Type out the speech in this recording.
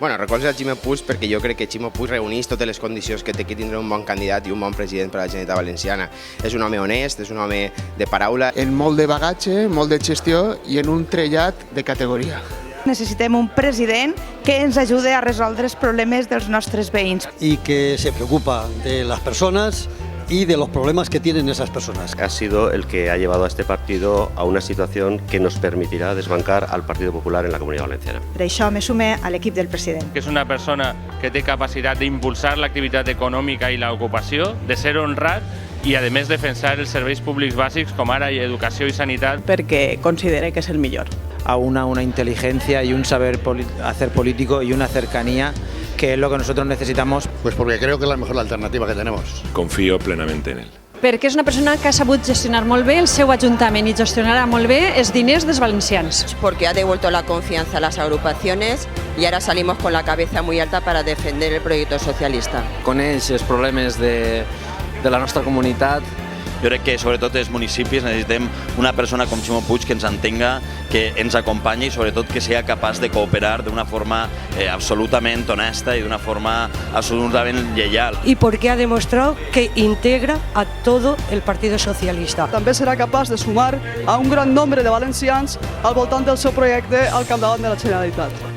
Bueno, recolza el Ximo Puig perquè jo crec que Ximo Puig reuneix totes les condicions que té que tindre un bon candidat i un bon president per a la Generalitat Valenciana. És un home honest, és un home de paraula. En molt de bagatge, molt de gestió i en un trellat de categoria. Necessitem un president que ens ajudi a resoldre els problemes dels nostres veïns. Y que se preocupa de las personas y de los problemas que tienen esas personas. Ha sido el que ha llevado a este partido a una situación que nos permitirá desbancar al Partido Popular en la Comunidad Valenciana. Per això me sume a l'equip del president. Que és una persona que té capacitat d'impulsar l'activitat econòmica i l'ocupació, de ser honrat i, a més, defensar els serveis públics bàsics com ara educació i sanitat. Perquè considere que es el millor. Aúna una inteligencia y un saber hacer político y una cercanía que es lo que nosotros necesitamos. Pues porque creo que es la mejor alternativa que tenemos. Confío plenamente en él. Perquè és una persona que ha sabut gestionar molt bé el seu ajuntament i gestionarà molt bé els diners dels valencians. Porque ha devuelto la confianza a las agrupaciones y ahora salimos con la cabeza muy alta para defender el proyecto socialista. Coneix els problemes de la nostra comunitat. Jo crec que sobretot els municipis necessitem una persona com Ximo Puig que ens entenga, que ens acompanyi i sobretot que sigui capaç de cooperar d'una forma absolutament honesta y de una forma absolutament lleial. Y porque ha demostrado que integra a todo el Partido Socialista. També serà capaç de sumar a un gran nombre de valencians al voltant del seu projecte al capdavant de la Generalitat.